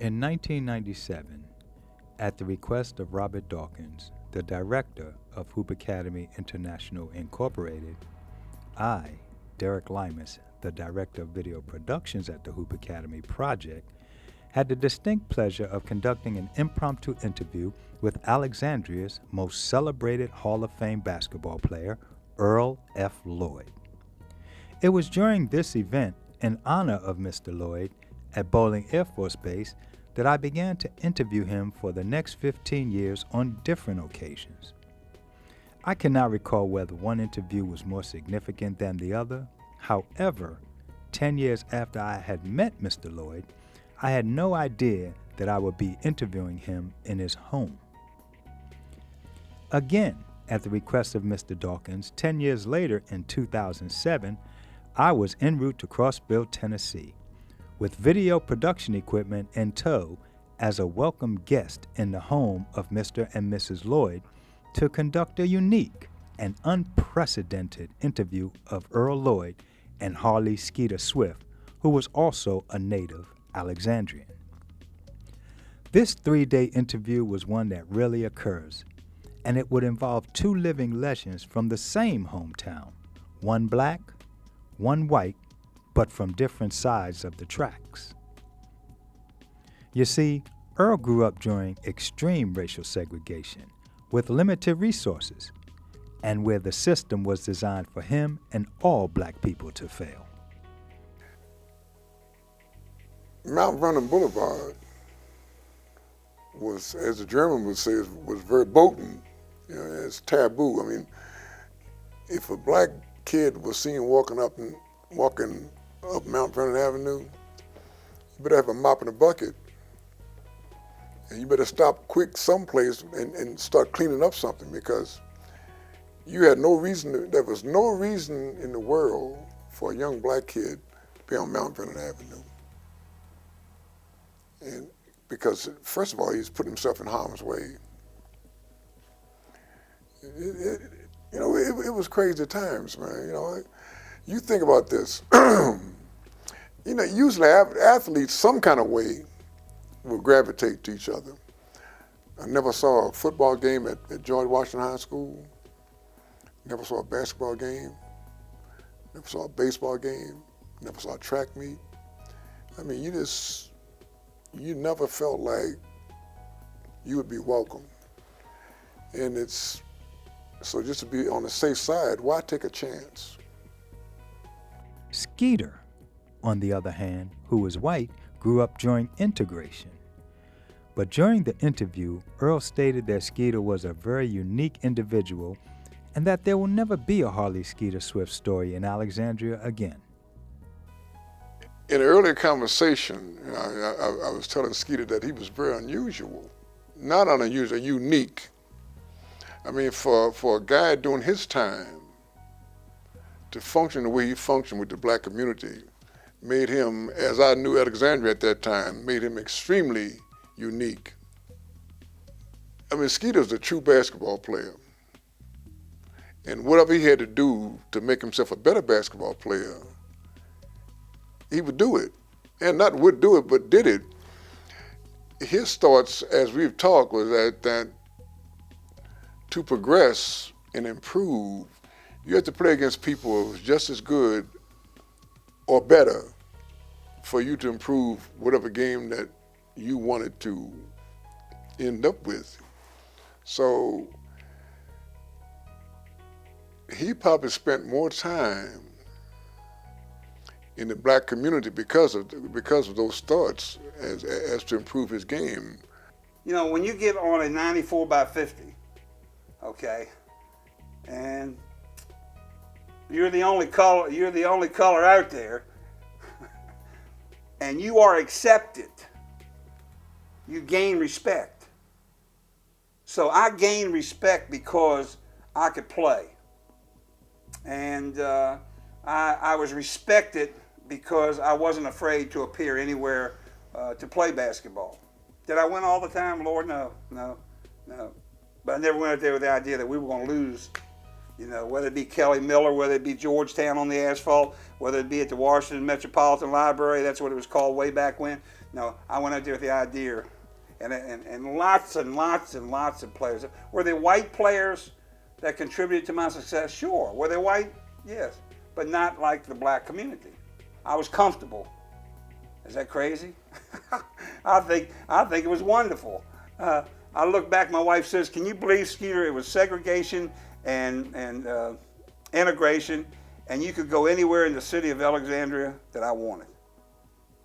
In 1997, at the request of Robert Dawkins, the director of Hoop Academy International Incorporated, I, Derek Limas, the director of video productions at the Hoop Academy Project, had the distinct pleasure of conducting an impromptu interview with Alexandria's most celebrated Hall of Fame basketball player, Earl F. Lloyd. It was during this event, in honor of Mr. Lloyd, at Bolling Air Force Base, that I began to interview him for the next 15 years on different occasions. I cannot recall whether one interview was more significant than the other. However, 10 years after I had met Mr. Lloyd, I had no idea that I would be interviewing him in his home. Again, at the request of Mr. Dawkins, 10 years later in 2007, I was en route to Crossville, Tennessee, with video production equipment in tow as a welcome guest in the home of Mr. and Mrs. Lloyd to conduct a unique and unprecedented interview of Earl Lloyd and Harley Skeeter Swift, who was also a native Alexandrian. This 3-day interview was one that rarely occurs, and it would involve two living legends from the same hometown, one black, one white, but from different sides of the tracks. You see, Earl grew up during extreme racial segregation, with limited resources, and where the system was designed for him and all black people to fail. Mount Vernon Boulevard was, as the German would say, was verboten. You know, it's taboo. I mean, if a black kid was seen walking up Mount Vernon Avenue, you better have a mop and a bucket. And you better stop quick someplace and start cleaning up something, because you had no reason, there was no reason in the world for a young black kid to be on Mount Vernon Avenue. And because, first of all, he's put himself in harm's way. It was crazy times, man. You know, you think about this. Usually athletes, some kind of way, will gravitate to each other. I never saw a football game at George Washington High School. Never saw a basketball game. Never saw a baseball game. Never saw a track meet. I mean, you never felt like you would be welcome. And so just to be on the safe side, why take a chance? Skeeter, on the other hand, who was white, grew up during integration. But during the interview, Earl stated that Skeeter was a very unique individual and that there will never be a Harley Skeeter Swift story in Alexandria again. In an earlier conversation, I was telling Skeeter that he was very unusual. Not unusual, unique. I mean, for a guy during his time to function the way he functioned with the black community made him, as I knew Alexandria at that time, made him extremely unique. I mean, Skeeter's a true basketball player. And whatever he had to do to make himself a better basketball player, he would do it. And not would do it, but did it. His thoughts, as we've talked, was that to progress and improve, you have to play against people who's just as good or better for you to improve whatever game that you wanted to end up with. So he probably spent more time in the black community because of those thoughts as to improve his game. You know, when you get on a 94 by 50, okay, and you're the only color out there, and you are accepted, you gain respect. So I gained respect because I could play. And I was respected because I wasn't afraid to appear anywhere to play basketball. Did I win all the time? Lord, no. But I never went out there with the idea that we were going to lose, You know, whether it be Kelly Miller, whether it be Georgetown on the asphalt, whether it be at the Washington Metropolitan Library, that's what it was called way back when. No, I went out there with the idea, and lots and lots and lots of players. Were they white players that contributed to my success? Sure. Were they white? Yes. But not like the black community. I was comfortable. Is that crazy? I think it was wonderful. I look back, my wife says, can you believe, Skeeter, it was segregation and integration, and you could go anywhere in the city of Alexandria that I wanted.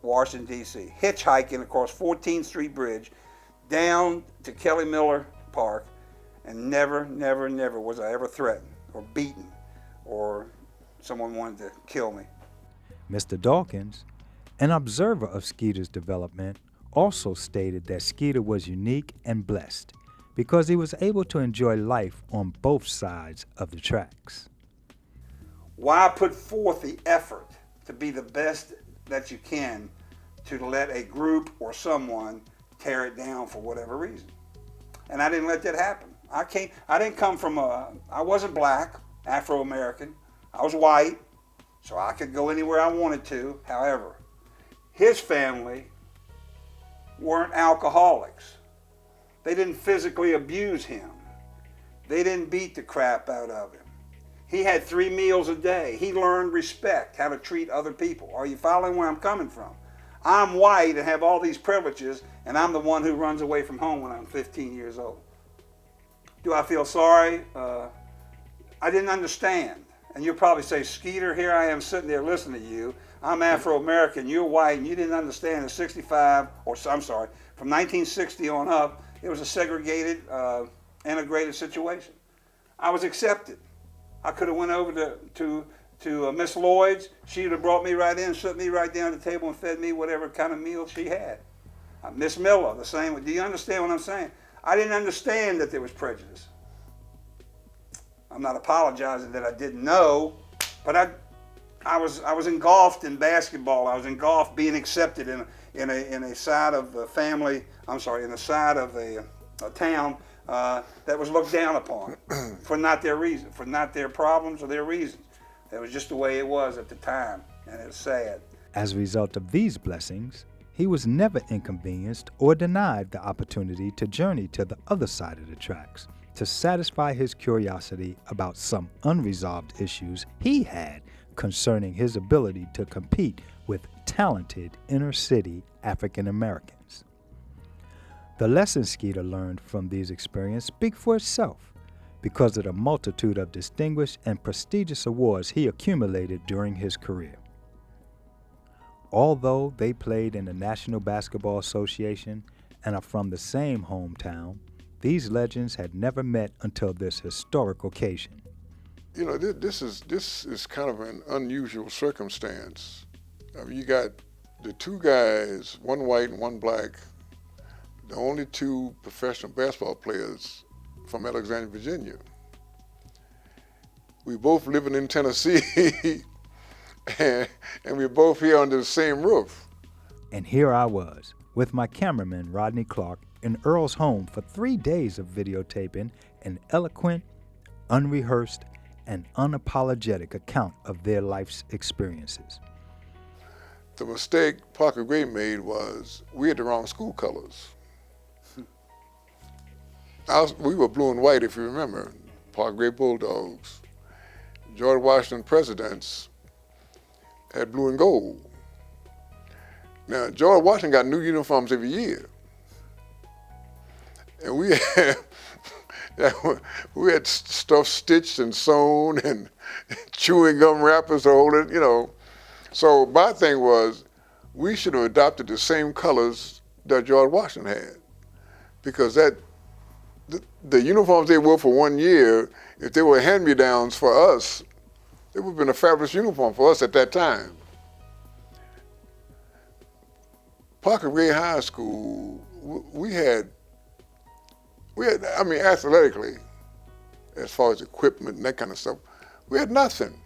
Washington, D.C. Hitchhiking across 14th Street Bridge down to Kelly Miller Park, and never, never, never was I ever threatened or beaten or someone wanted to kill me. Mr. Dawkins, an observer of Skeeter's development, also stated that Skeeter was unique and blessed because he was able to enjoy life on both sides of the tracks. Why put forth the effort to be the best that you can to let a group or someone tear it down for whatever reason? And I didn't let that happen. I didn't come from I wasn't black, Afro-American. I was white, so I could go anywhere I wanted to. However, his family weren't alcoholics. They didn't physically abuse him. They didn't beat the crap out of him. He had 3 meals a day. He learned respect, how to treat other people. Are you following where I'm coming from? I'm white and have all these privileges, and I'm the one who runs away from home when I'm 15 years old. Do I feel sorry? I didn't understand. And you'll probably say, Skeeter, here I am sitting there listening to you. I'm Afro-American, you're white, and you didn't understand in 65, or I'm sorry, from 1960 on up, it was a segregated, integrated situation. I was accepted. I could have went over to Miss Lloyd's. She would have brought me right in, set me right down at the table and fed me whatever kind of meal she had. Miss Miller, the same. Do you understand what I'm saying? I didn't understand that there was prejudice. I'm not apologizing that I didn't know, but I was engulfed in basketball. I was engulfed being accepted in a side of a family. I'm sorry, in a side of a town that was looked down upon for not their reason, for not their problems or their reasons. It was just the way it was at the time, and it's sad. As a result of these blessings, he was never inconvenienced or denied the opportunity to journey to the other side of the tracks to satisfy his curiosity about some unresolved issues he had concerning his ability to compete with talented inner-city African Americans. The lessons Skeeter learned from these experiences speak for itself because of the multitude of distinguished and prestigious awards he accumulated during his career. Although they played in the National Basketball Association and are from the same hometown, these legends had never met until this historic occasion. You know, this is kind of an unusual circumstance. I mean, you got the 2 guys, one white and one black, the only 2 professional basketball players from Alexandria, Virginia. We both living in Tennessee, and we're both here under the same roof. And here I was, with my cameraman Rodney Clark, in Earl's home for 3 days of videotaping an eloquent, unrehearsed, and unapologetic account of their life's experiences. The mistake Parker Gray made was we had the wrong school colors. We were blue and white, if you remember. Parker Gray Bulldogs. George Washington Presidents had blue and gold. Now, George Washington got new uniforms every year. And we had stuff stitched and sewn and chewing gum wrappers to hold it, you know. So my thing was, we should have adopted the same colors that George Washington had, because the uniforms they wore for 1 year, if they were hand-me-downs for us, it would have been a fabulous uniform for us at that time. Parker Gray High School, we had, I mean, athletically, as far as equipment and that kind of stuff, we had nothing.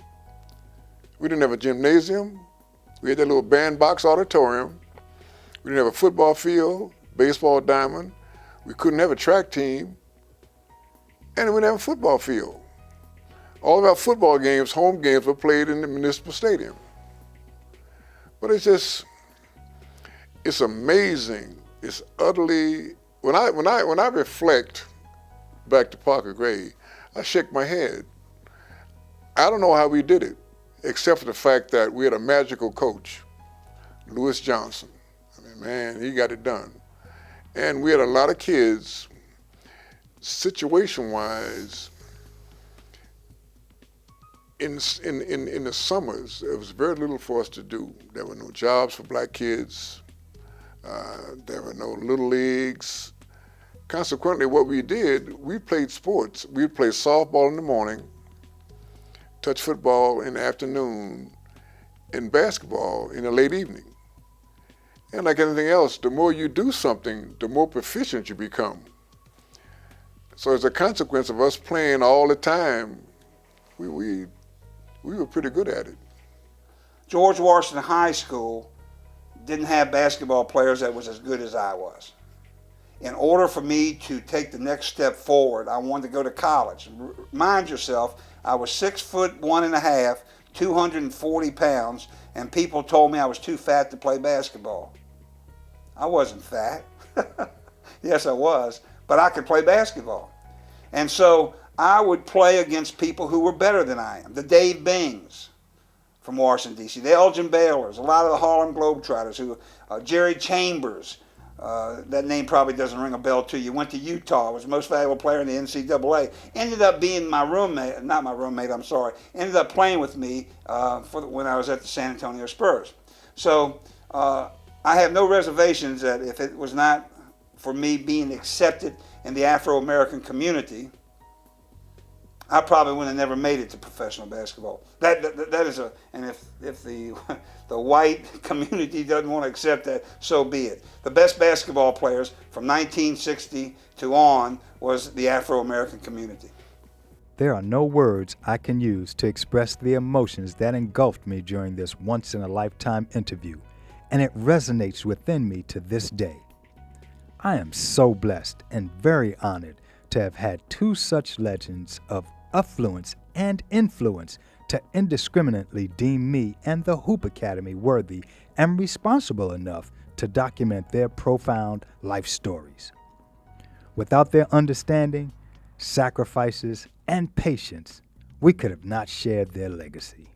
We didn't have a gymnasium. We had that little bandbox auditorium. We didn't have a football field, baseball diamond. We couldn't have a track team. And we didn't have a football field. All of our football games, home games, were played in the municipal stadium. But it's amazing. It's utterly, when I reflect back to Parker Gray, I shake my head. I don't know how we did it, except for the fact that we had a magical coach, Lewis Johnson. I mean, man, he got it done. And we had a lot of kids, situation-wise, in the summers, there was very little for us to do. There were no jobs for black kids. There were no little leagues. Consequently, what we did, we played sports. We'd play softball in the morning, touch football in the afternoon, and basketball in the late evening. And like anything else, the more you do something, the more proficient you become. So as a consequence of us playing all the time, we were pretty good at it. George Washington High School didn't have basketball players that was as good as I was. In order for me to take the next step forward, I wanted to go to college. Mind yourself, I was 6'1.5", 240 pounds, and people told me I was too fat to play basketball. I wasn't fat. Yes, I was, but I could play basketball. And so I would play against people who were better than I am. The Dave Bings from Washington, D.C., the Elgin Baylors, a lot of the Harlem Globetrotters, Jerry Chambers. That name probably doesn't ring a bell to you. Went to Utah, was the most valuable player in the NCAA. Ended up being my roommate, not my roommate, I'm sorry. Ended up playing with me when I was at the San Antonio Spurs. So I have no reservations that if it was not for me being accepted in the Afro-American community, I probably would have never made it to professional basketball. That is and if the white community doesn't want to accept that, so be it. The best basketball players from 1960 to on was the Afro-American community. There are no words I can use to express the emotions that engulfed me during this once-in-a-lifetime interview, and it resonates within me to this day. I am so blessed and very honored to have had two such legends of affluence and influence to indiscriminately deem me and the Hoop Academy worthy and responsible enough to document their profound life stories. Without their understanding, sacrifices, and patience, we could have not shared their legacy.